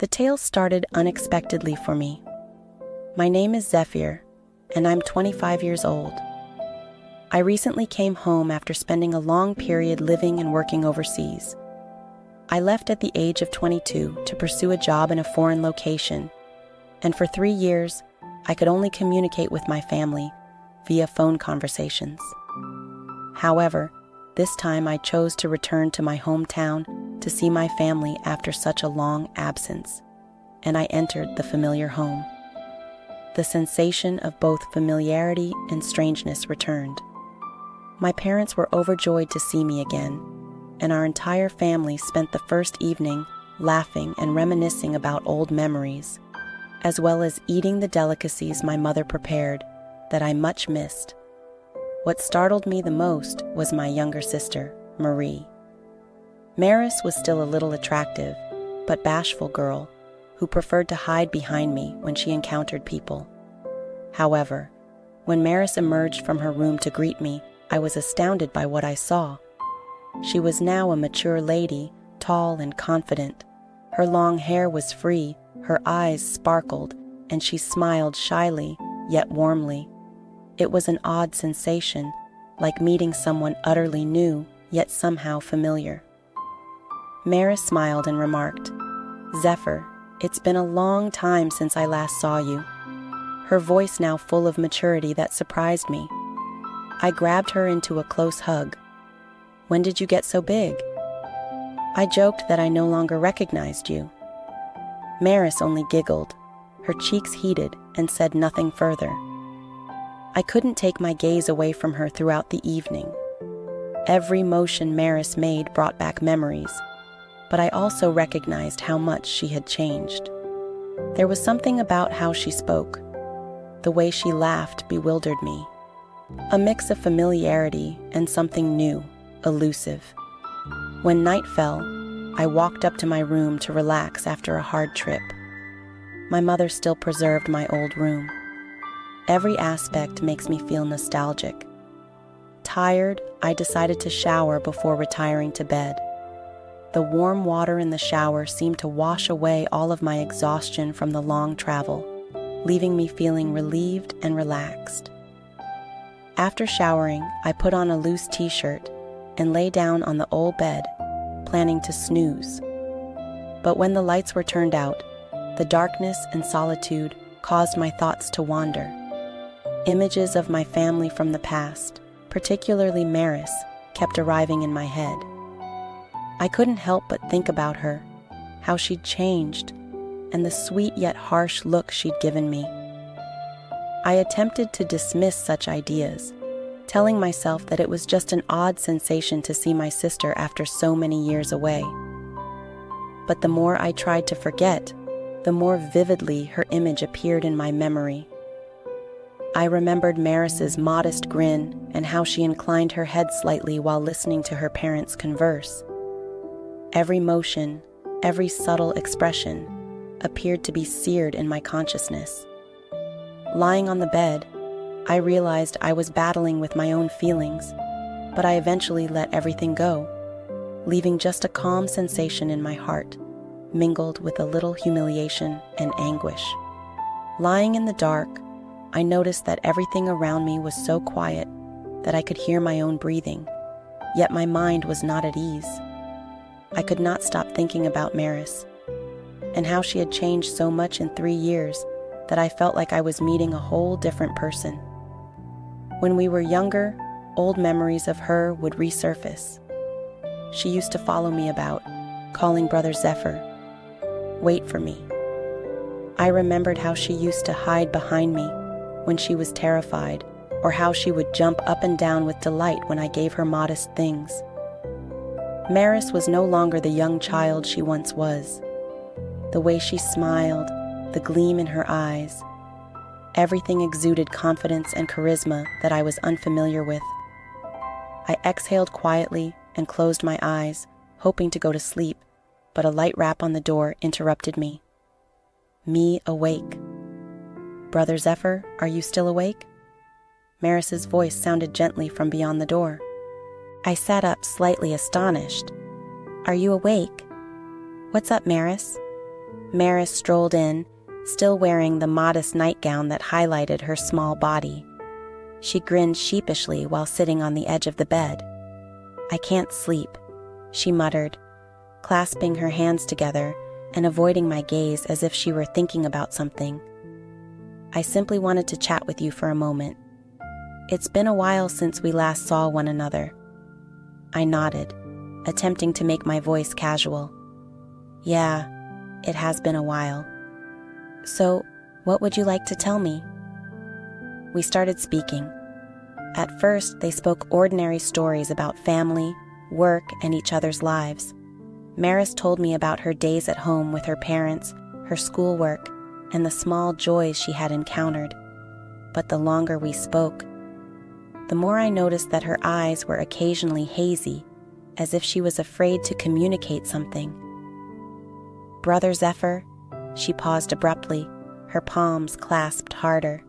The tale started unexpectedly for me. My name is Zephyr, and I'm 25 years old. I recently came home after spending a long period living and working overseas. I left at the age of 22 to pursue a job in a foreign location, and for 3 years, I could only communicate with my family via phone conversations. However, this time I chose to return to my hometown to see my family after such a long absence, and I entered the familiar home. The sensation of both familiarity and strangeness returned. My parents were overjoyed to see me again, and our entire family spent the first evening laughing and reminiscing about old memories, as well as eating the delicacies my mother prepared that I much missed. What startled me the most was my younger sister, Marie. Maris was still a little attractive, but bashful girl who preferred to hide behind me when she encountered people. However, when Maris emerged from her room to greet me, I was astounded by what I saw. She was now a mature lady, tall and confident. Her long hair was free, her eyes sparkled, and she smiled shyly, yet warmly. It was an odd sensation, like meeting someone utterly new, yet somehow familiar. Maris smiled and remarked, "Zephyr, it's been a long time since I last saw you," her voice now full of maturity that surprised me. I grabbed her into a close hug. "When did you get so big?" I joked that I no longer recognized you. Maris only giggled. Her cheeks heated and said nothing further. I couldn't take my gaze away from her throughout the evening. Every motion Maris made brought back memories, but I also recognized how much she had changed. There was something about how she spoke. The way she laughed bewildered me. A mix of familiarity and something new, elusive. When night fell, I walked up to my room to relax after a hard trip. My mother still preserved my old room. Every aspect makes me feel nostalgic. Tired, I decided to shower before retiring to bed. The warm water in the shower seemed to wash away all of my exhaustion from the long travel, leaving me feeling relieved and relaxed. After showering, I put on a loose t-shirt and lay down on the old bed, planning to snooze. But when the lights were turned out, the darkness and solitude caused my thoughts to wander. Images of my family from the past, particularly Maris, kept arriving in my head. I couldn't help but think about her, how she'd changed, and the sweet yet harsh look she'd given me. I attempted to dismiss such ideas, telling myself that it was just an odd sensation to see my sister after so many years away. But the more I tried to forget, the more vividly her image appeared in my memory. I remembered Maris's modest grin and how she inclined her head slightly while listening to her parents converse. Every motion, every subtle expression, appeared to be seared in my consciousness. Lying on the bed, I realized I was battling with my own feelings, but I eventually let everything go, leaving just a calm sensation in my heart, mingled with a little humiliation and anguish. Lying in the dark, I noticed that everything around me was so quiet that I could hear my own breathing, yet my mind was not at ease. I could not stop thinking about Maris, and how she had changed so much in 3 years that I felt like I was meeting a whole different person. When we were younger, old memories of her would resurface. She used to follow me about, calling Brother Zephyr, "Wait for me." I remembered how she used to hide behind me when she was terrified, or how she would jump up and down with delight when I gave her modest things. Maris was no longer the young child she once was. The way she smiled, the gleam in her eyes, everything exuded confidence and charisma that I was unfamiliar with. I exhaled quietly and closed my eyes, hoping to go to sleep, but a light rap on the door interrupted me. Me awake. "Brother Zephyr, are you still awake?" Maris's voice sounded gently from beyond the door. I sat up slightly astonished. "Are you awake? What's up, Maris?" Maris strolled in, still wearing the modest nightgown that highlighted her small body. She grinned sheepishly while sitting on the edge of the bed. "I can't sleep," she muttered, clasping her hands together and avoiding my gaze as if she were thinking about something. "I simply wanted to chat with you for a moment. It's been a while since we last saw one another." I nodded, attempting to make my voice casual. "Yeah, it has been a while. So, what would you like to tell me?" We started speaking. At first, they spoke ordinary stories about family, work, and each other's lives. Maris told me about her days at home with her parents, her schoolwork, and the small joys she had encountered. But the longer we spoke, the more I noticed that her eyes were occasionally hazy, as if she was afraid to communicate something. "Brother Zephyr," she paused abruptly, her palms clasped harder.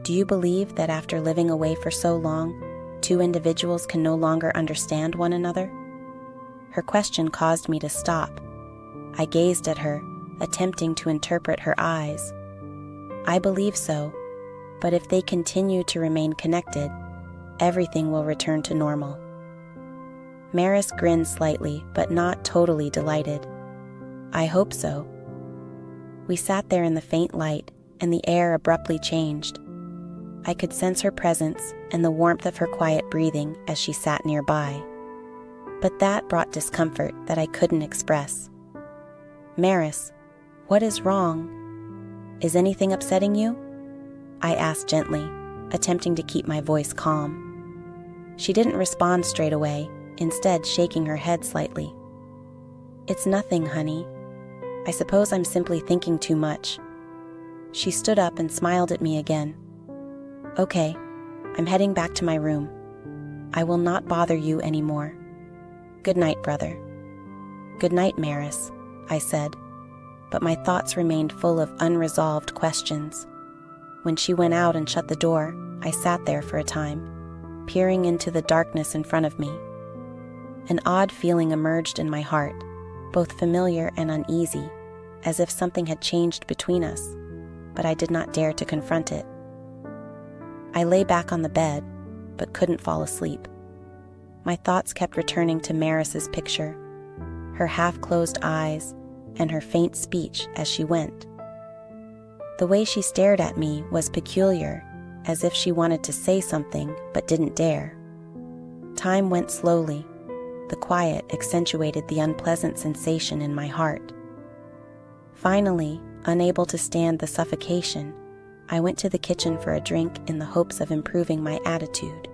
"Do you believe that after living away for so long, two individuals can no longer understand one another?" Her question caused me to stop. I gazed at her, attempting to interpret her eyes. "I believe so, but if they continue to remain connected, everything will return to normal." Maris grinned slightly, but not totally delighted. "I hope so." We sat there in the faint light, and the air abruptly changed. I could sense her presence and the warmth of her quiet breathing as she sat nearby. But that brought discomfort that I couldn't express. "Maris, what is wrong? Is anything upsetting you?" I asked gently, attempting to keep my voice calm. She didn't respond straight away, instead shaking her head slightly. "It's nothing, honey. I suppose I'm simply thinking too much." She stood up and smiled at me again. "Okay, I'm heading back to my room. I will not bother you anymore. Good night, brother." "Good night, Maris," I said, but my thoughts remained full of unresolved questions. When she went out and shut the door, I sat there for a time, peering into the darkness in front of me. An odd feeling emerged in my heart, both familiar and uneasy, as if something had changed between us, but I did not dare to confront it. I lay back on the bed, but couldn't fall asleep. My thoughts kept returning to Maris's picture, her half-closed eyes, and her faint speech as she went. The way she stared at me was peculiar, as if she wanted to say something but didn't dare. Time went slowly. The quiet accentuated the unpleasant sensation in my heart. Finally, unable to stand the suffocation, I went to the kitchen for a drink in the hopes of improving my attitude.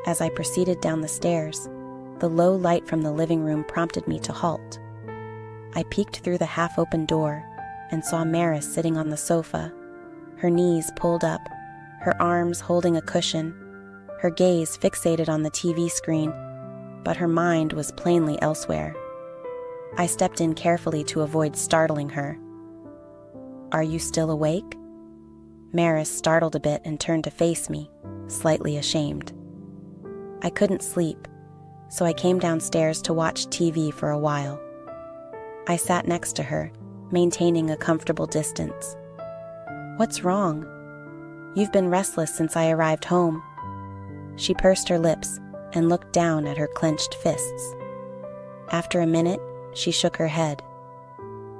As I proceeded down the stairs, the low light from the living room prompted me to halt. I peeked through the half-open door and saw Maris sitting on the sofa, her knees pulled up, her arms holding a cushion, her gaze fixated on the TV screen, but her mind was plainly elsewhere. I stepped in carefully to avoid startling her. "Are you still awake?" Maris startled a bit and turned to face me, slightly ashamed. I couldn't sleep, so I came downstairs to watch TV for a while. I sat next to her, maintaining a comfortable distance. "What's wrong? You've been restless since I arrived home." She pursed her lips and looked down at her clenched fists. After a minute, she shook her head.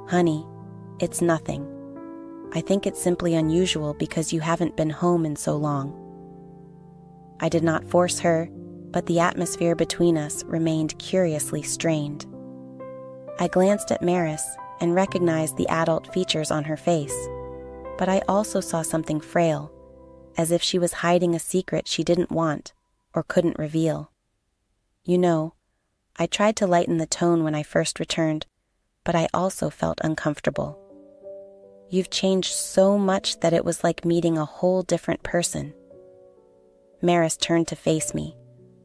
"Honey, it's nothing. I think it's simply unusual because you haven't been home in so long." I did not force her, but the atmosphere between us remained curiously strained. I glanced at Maris and recognized the adult features on her face, but I also saw something frail, as if she was hiding a secret she didn't want or couldn't reveal. You know, I tried to lighten the tone when I first returned, but I also felt uncomfortable. "You've changed so much that it was like meeting a whole different person." Maris turned to face me,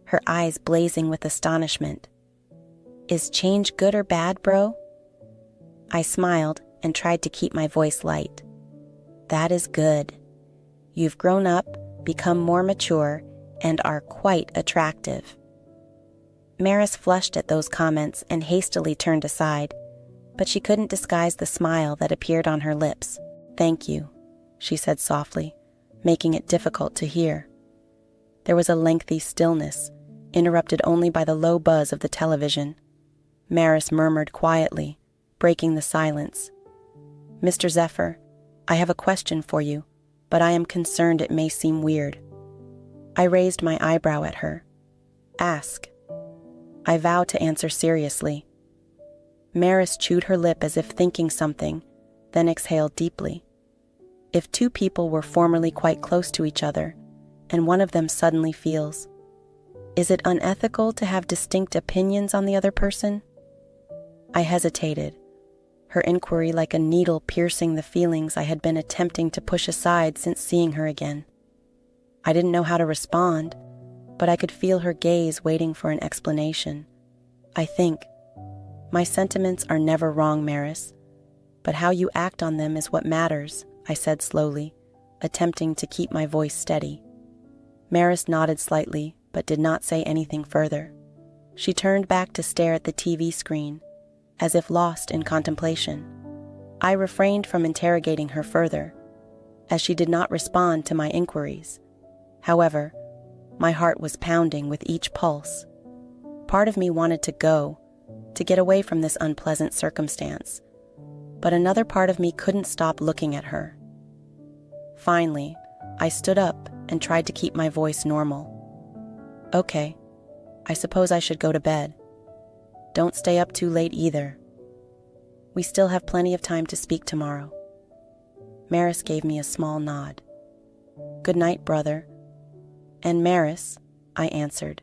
her eyes blazing with astonishment. "Is change good or bad, bro?" I smiled and tried to keep my voice light. "That is good. You've grown up, become more mature, and are quite attractive." Maris flushed at those comments and hastily turned aside, but she couldn't disguise the smile that appeared on her lips. "Thank you," she said softly, making it difficult to hear. There was a lengthy stillness, interrupted only by the low buzz of the television. Maris murmured quietly, breaking the silence. "Mr. Zephyr, I have a question for you, but I am concerned it may seem weird." I raised my eyebrow at her. "Ask." I vowed to answer seriously. Maris chewed her lip as if thinking something, then exhaled deeply. If two people were formerly quite close to each other, and one of them suddenly feels, is it unethical to have distinct opinions on the other person? I hesitated, her inquiry like a needle piercing the feelings I had been attempting to push aside since seeing her again. I didn't know how to respond, but I could feel her gaze waiting for an explanation. "I think, my sentiments are never wrong, Maris, but how you act on them is what matters," I said slowly, attempting to keep my voice steady. Maris nodded slightly, but did not say anything further. She turned back to stare at the TV screen, as if lost in contemplation. I refrained from interrogating her further, as she did not respond to my inquiries. However, my heart was pounding with each pulse. Part of me wanted to go, to get away from this unpleasant circumstance, but another part of me couldn't stop looking at her. Finally, I stood up and tried to keep my voice normal. "Okay, I suppose I should go to bed. Don't stay up too late either. We still have plenty of time to speak tomorrow." Maris gave me a small nod. "Good night, brother." "And Maris," I answered,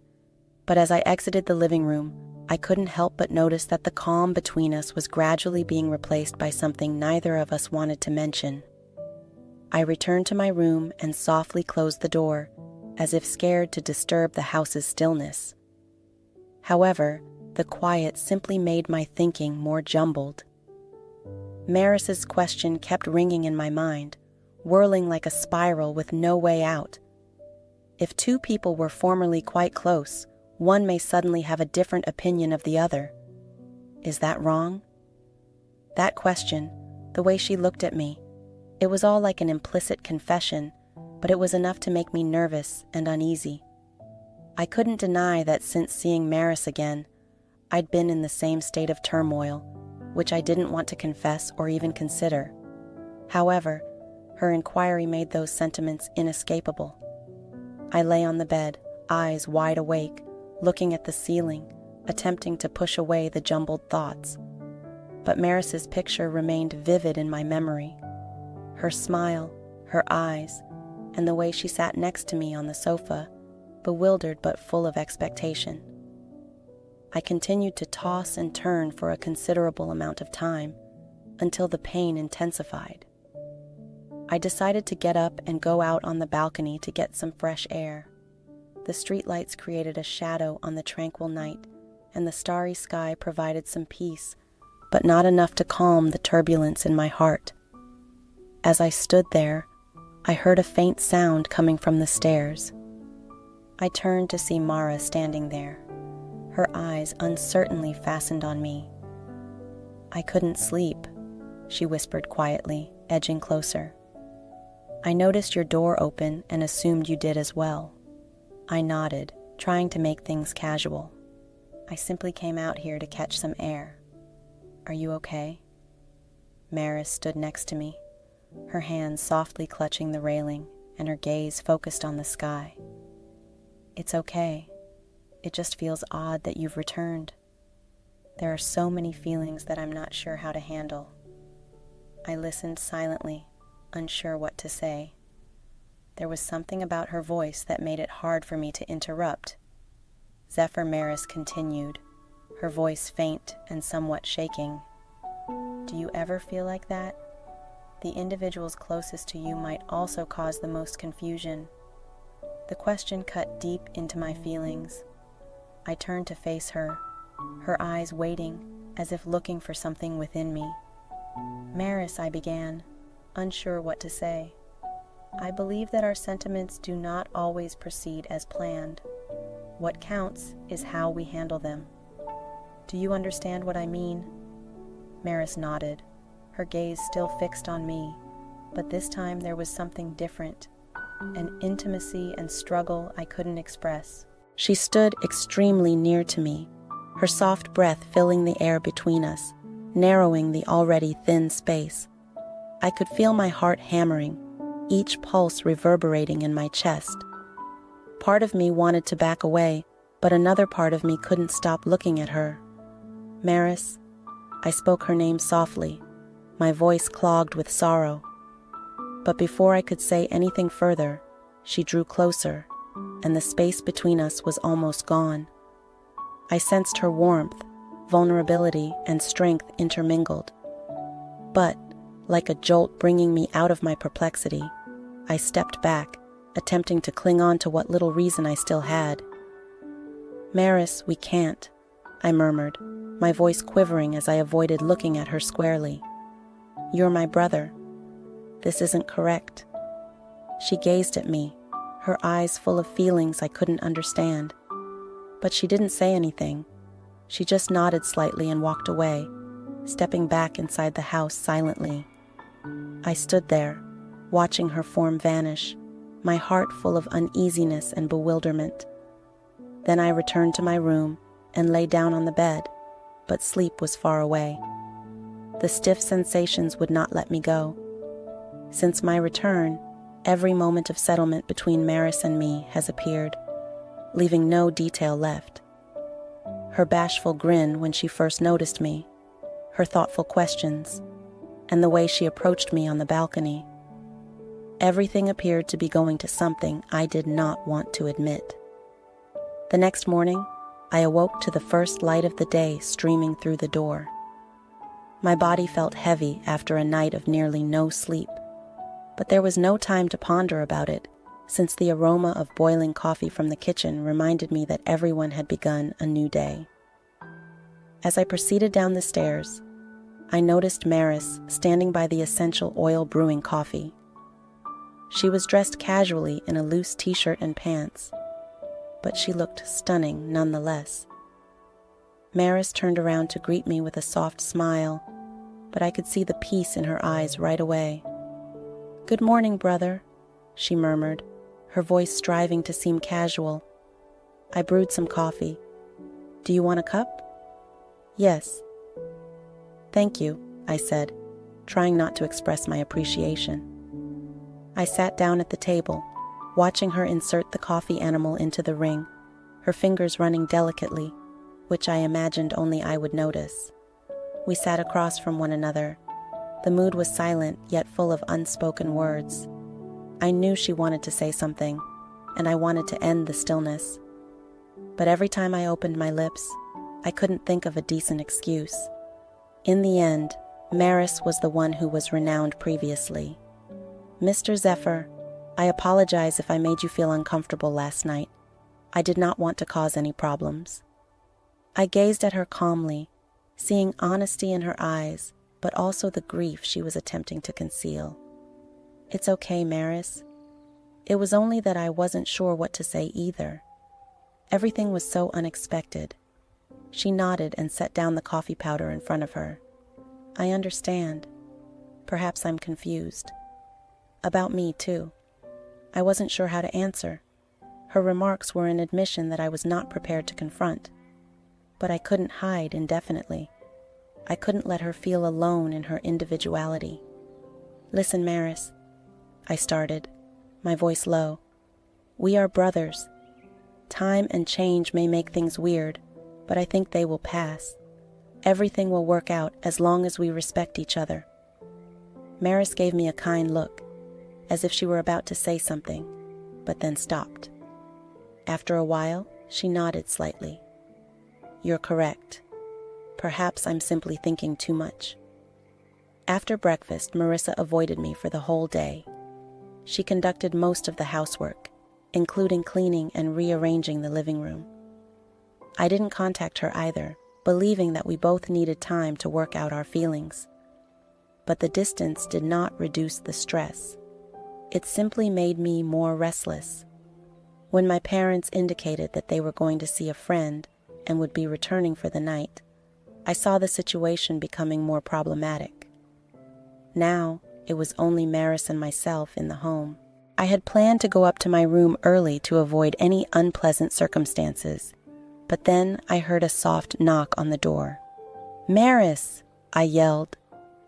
but as I exited the living room, I couldn't help but notice that the calm between us was gradually being replaced by something neither of us wanted to mention. I returned to my room and softly closed the door, as if scared to disturb the house's stillness. However, the quiet simply made my thinking more jumbled. Maris's question kept ringing in my mind, whirling like a spiral with no way out. If two people were formerly quite close, one may suddenly have a different opinion of the other. Is that wrong? That question, the way she looked at me, it was all like an implicit confession, but it was enough to make me nervous and uneasy. I couldn't deny that since seeing Maris again, I'd been in the same state of turmoil, which I didn't want to confess or even consider. However, her inquiry made those sentiments inescapable. I lay on the bed, eyes wide awake, looking at the ceiling, attempting to push away the jumbled thoughts. But Maris's picture remained vivid in my memory. Her smile, her eyes, and the way she sat next to me on the sofa, bewildered but full of expectation. I continued to toss and turn for a considerable amount of time, until the pain intensified. I decided to get up and go out on the balcony to get some fresh air. The streetlights created a shadow on the tranquil night, and the starry sky provided some peace, but not enough to calm the turbulence in my heart. As I stood there, I heard a faint sound coming from the stairs. I turned to see Mara standing there, her eyes uncertainly fastened on me. "I couldn't sleep," she whispered quietly, edging closer. "I noticed your door open and assumed you did as well." I nodded, trying to make things casual. "I simply came out here to catch some air. Are you okay?" Maris stood next to me, her hands softly clutching the railing and her gaze focused on the sky. "It's okay. It just feels odd that you've returned. There are so many feelings that I'm not sure how to handle." I listened silently, unsure what to say. There was something about her voice that made it hard for me to interrupt. Zephyr Maris continued, her voice faint and somewhat shaking. "Do you ever feel like that? The individuals closest to you might also cause the most confusion." The question cut deep into my feelings. I turned to face her, her eyes waiting, as if looking for something within me. "Maris," I began, unsure what to say. "I believe that our sentiments do not always proceed as planned. What counts is how we handle them. Do you understand what I mean?" Maris nodded, her gaze still fixed on me, but this time there was something different, an intimacy and struggle I couldn't express. She stood extremely near to me, her soft breath filling the air between us, narrowing the already thin space. I could feel my heart hammering, each pulse reverberating in my chest. Part of me wanted to back away, but another part of me couldn't stop looking at her. Maris, I spoke her name softly, my voice clogged with sorrow. But before I could say anything further, she drew closer, and the space between us was almost gone. I sensed her warmth, vulnerability, and strength intermingled. But, like a jolt bringing me out of my perplexity, I stepped back, attempting to cling on to what little reason I still had. "Maris, we can't," I murmured, my voice quivering as I avoided looking at her squarely. "You're my brother. This isn't correct." She gazed at me, her eyes full of feelings I couldn't understand. But she didn't say anything. She just nodded slightly and walked away, stepping back inside the house silently. I stood there, watching her form vanish, my heart full of uneasiness and bewilderment. Then I returned to my room and lay down on the bed, but sleep was far away. The stiff sensations would not let me go. Since my return, every moment of settlement between Maris and me has appeared, leaving no detail left. Her bashful grin when she first noticed me, her thoughtful questions, and the way she approached me on the balcony. Everything appeared to be going to something I did not want to admit. The next morning, I awoke to the first light of the day streaming through the door. My body felt heavy after a night of nearly no sleep, but there was no time to ponder about it, since the aroma of boiling coffee from the kitchen reminded me that everyone had begun a new day. As I proceeded down the stairs, I noticed Maris standing by the essential oil brewing coffee. She was dressed casually in a loose t-shirt and pants, but she looked stunning nonetheless. Maris turned around to greet me with a soft smile, but I could see the peace in her eyes right away. "Good morning, brother," she murmured, her voice striving to seem casual. I brewed some coffee. "Do you want a cup?" "Yes." "Thank you," I said, trying not to express my appreciation. I sat down at the table, watching her insert the coffee animal into the ring, her fingers running delicately, which I imagined only I would notice. We sat across from one another. The mood was silent, yet full of unspoken words. I knew she wanted to say something, and I wanted to end the stillness. But every time I opened my lips, I couldn't think of a decent excuse. In the end, Maris was the one who was renowned previously. "Mr. Zephyr, I apologize if I made you feel uncomfortable last night. I did not want to cause any problems." I gazed at her calmly, seeing honesty in her eyes, but also the grief she was attempting to conceal. "It's okay, Maris. It was only that I wasn't sure what to say either. Everything was so unexpected." She nodded and set down the coffee powder in front of her. "I understand. Perhaps I'm confused. About me, too. I wasn't sure how to answer. Her remarks were an admission that I was not prepared to confront. But I couldn't hide indefinitely. I couldn't let her feel alone in her individuality. "Listen, Maris," I started, my voice low. "We are brothers. Time and change may make things weird, but I think they will pass. Everything will work out as long as we respect each other." Maris gave me a kind look, as if she were about to say something, but then stopped. After a while, she nodded slightly. "You're correct. Perhaps I'm simply thinking too much." After breakfast, Marissa avoided me for the whole day. She conducted most of the housework, including cleaning and rearranging the living room. I didn't contact her either, believing that we both needed time to work out our feelings. But the distance did not reduce the stress. It simply made me more restless. When my parents indicated that they were going to see a friend and would be returning for the night, I saw the situation becoming more problematic. Now, it was only Maris and myself in the home. I had planned to go up to my room early to avoid any unpleasant circumstances, but then I heard a soft knock on the door. "Maris!" I yelled,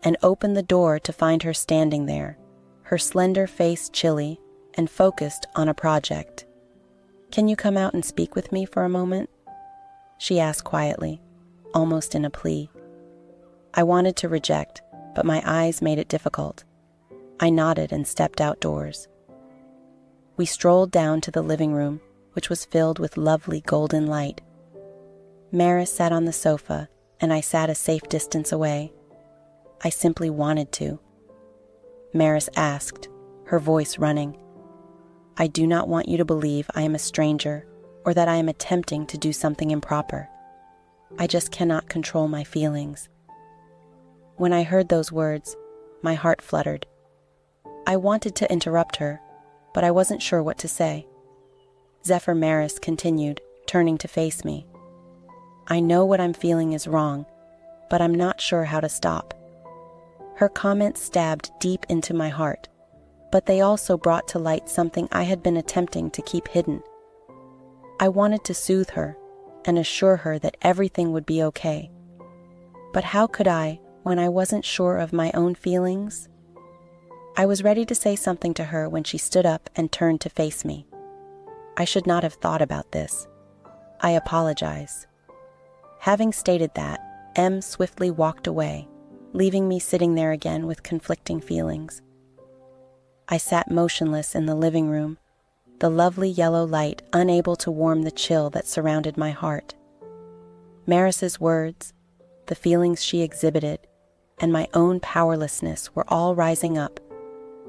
and opened the door to find her standing there, her slender face chilly and focused on a project. "Can you come out and speak with me for a moment?" she asked quietly, almost in a plea. I wanted to reject, but my eyes made it difficult. I nodded and stepped outdoors. We strolled down to the living room, which was filled with lovely golden light. Maris sat on the sofa, and I sat a safe distance away. I simply wanted to. Maris asked, her voice running, "I do not want you to believe I am a stranger or that I am attempting to do something improper. I just cannot control my feelings." When I heard those words, my heart fluttered. I wanted to interrupt her, but I wasn't sure what to say. Zephyr Maris continued, turning to face me. "I know what I'm feeling is wrong, but I'm not sure how to stop." Her comments stabbed deep into my heart, but they also brought to light something I had been attempting to keep hidden. I wanted to soothe her and assure her that everything would be okay. But how could I when I wasn't sure of my own feelings? I was ready to say something to her when she stood up and turned to face me. I should not have thought about this. I apologize. Having stated that, M swiftly walked away, leaving me sitting there again with conflicting feelings. I sat motionless in the living room, the lovely yellow light unable to warm the chill that surrounded my heart. Maris's words, the feelings she exhibited, and my own powerlessness were all rising up,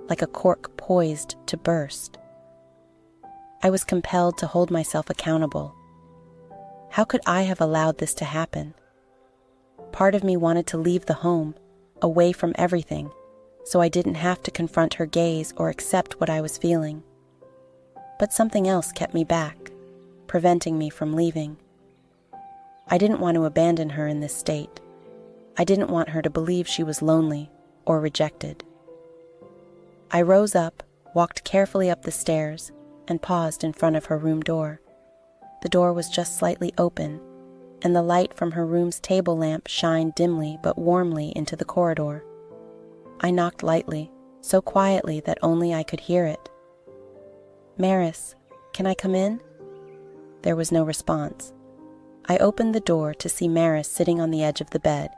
like a cork poised to burst. I was compelled to hold myself accountable. How could I have allowed this to happen? Part of me wanted to leave the home, away from everything, so I didn't have to confront her gaze or accept what I was feeling. But something else kept me back, preventing me from leaving. I didn't want to abandon her in this state. I didn't want her to believe she was lonely or rejected. I rose up, walked carefully up the stairs, and paused in front of her room door. The door was just slightly open, and the light from her room's table lamp shined dimly but warmly into the corridor. I knocked lightly, so quietly that only I could hear it. "Maris, can I come in?" There was no response. I opened the door to see Maris sitting on the edge of the bed,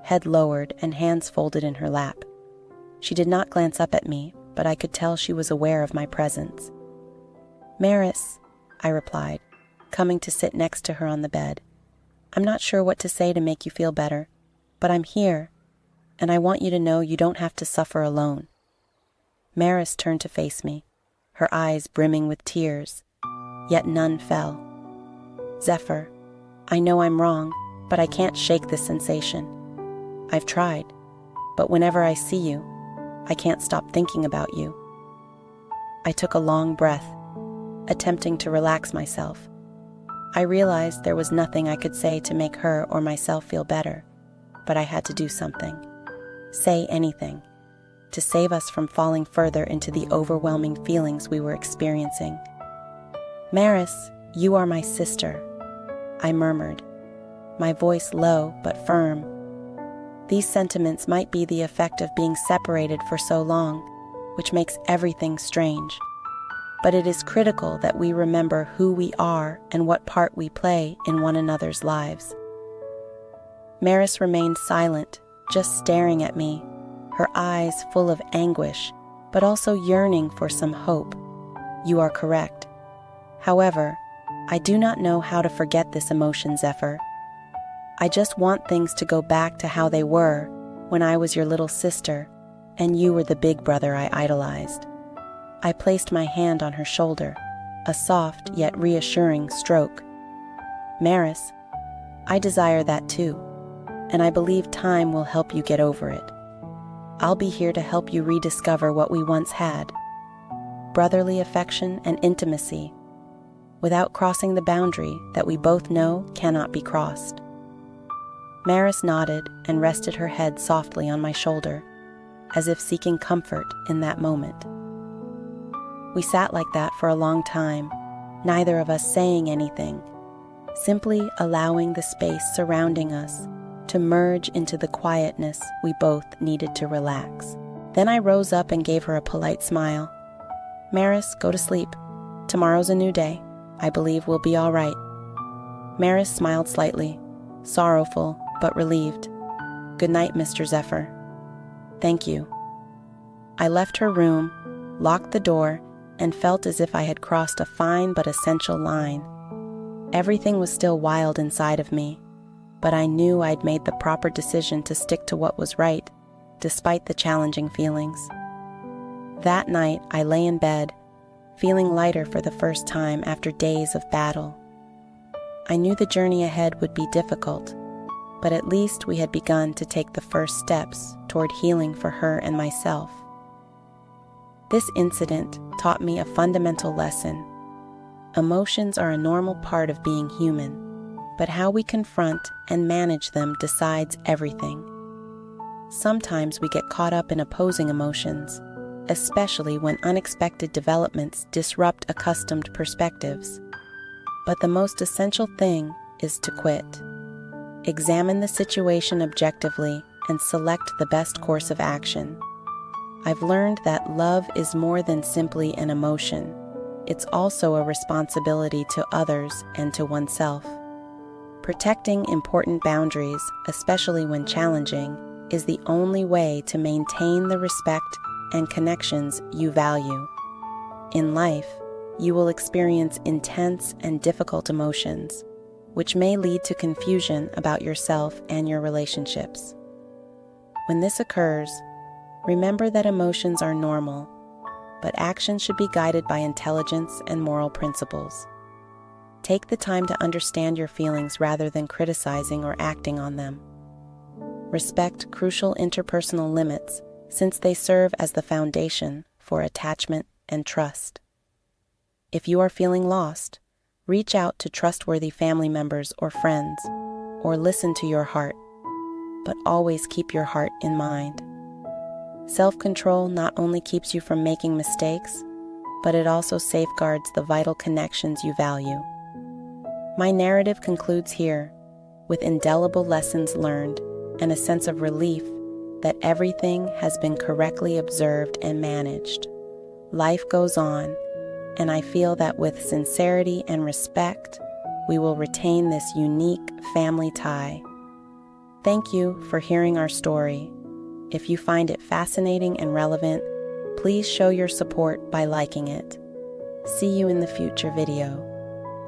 head lowered and hands folded in her lap. She did not glance up at me, but I could tell she was aware of my presence. "Maris," I replied, coming to sit next to her on the bed. "I'm not sure what to say to make you feel better, but I'm here, and I want you to know you don't have to suffer alone." Maris turned to face me, her eyes brimming with tears, yet none fell. "Zephyr, I know I'm wrong, but I can't shake this sensation. I've tried, but whenever I see you, I can't stop thinking about you." I took a long breath, attempting to relax myself. I realized there was nothing I could say to make her or myself feel better, but I had to do something. Say anything, to save us from falling further into the overwhelming feelings we were experiencing. "Maris, you are my sister," I murmured, my voice low but firm. These sentiments might be the effect of being separated for so long, which makes everything strange. But it is critical that we remember who we are and what part we play in one another's lives. Maris remained silent, just staring at me, her eyes full of anguish, but also yearning for some hope. You are correct. However, I do not know how to forget this emotion, Zephyr. I just want things to go back to how they were when I was your little sister and you were the big brother I idolized. I placed my hand on her shoulder, a soft yet reassuring stroke. Maris, I desire that too, and I believe time will help you get over it. I'll be here to help you rediscover what we once had. Brotherly affection and intimacy, without crossing the boundary that we both know cannot be crossed. Maris nodded and rested her head softly on my shoulder, as if seeking comfort in that moment. We sat like that for a long time, neither of us saying anything, simply allowing the space surrounding us to merge into the quietness we both needed to relax. Then I rose up and gave her a polite smile. "Maris, go to sleep. Tomorrow's a new day. I believe we'll be all right." Maris smiled slightly, sorrowful but relieved. "Good night, Mr. Zephyr." "Thank you." I left her room, locked the door, and felt as if I had crossed a fine but essential line. Everything was still wild inside of me, but I knew I'd made the proper decision to stick to what was right, despite the challenging feelings. That night, I lay in bed, feeling lighter for the first time after days of battle. I knew the journey ahead would be difficult, but at least we had begun to take the first steps toward healing for her and myself. This incident taught me a fundamental lesson. Emotions are a normal part of being human, but how we confront and manage them decides everything. Sometimes we get caught up in opposing emotions, especially when unexpected developments disrupt accustomed perspectives. But the most essential thing is to quit. Examine the situation objectively and select the best course of action. I've learned that love is more than simply an emotion. It's also a responsibility to others and to oneself. Protecting important boundaries, especially when challenging, is the only way to maintain the respect and connections you value. In life, you will experience intense and difficult emotions, which may lead to confusion about yourself and your relationships. When this occurs, remember that emotions are normal, but actions should be guided by intelligence and moral principles. Take the time to understand your feelings rather than criticizing or acting on them. Respect crucial interpersonal limits, since they serve as the foundation for attachment and trust. If you are feeling lost, reach out to trustworthy family members or friends, or listen to your heart, but always keep your heart in mind. Self-control not only keeps you from making mistakes, but it also safeguards the vital connections you value. My narrative concludes here, with indelible lessons learned and a sense of relief that everything has been correctly observed and managed. Life goes on, and I feel that with sincerity and respect, we will retain this unique family tie. Thank you for hearing our story. If you find it fascinating and relevant, please show your support by liking it. See you in the future video.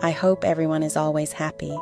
I hope everyone is always happy.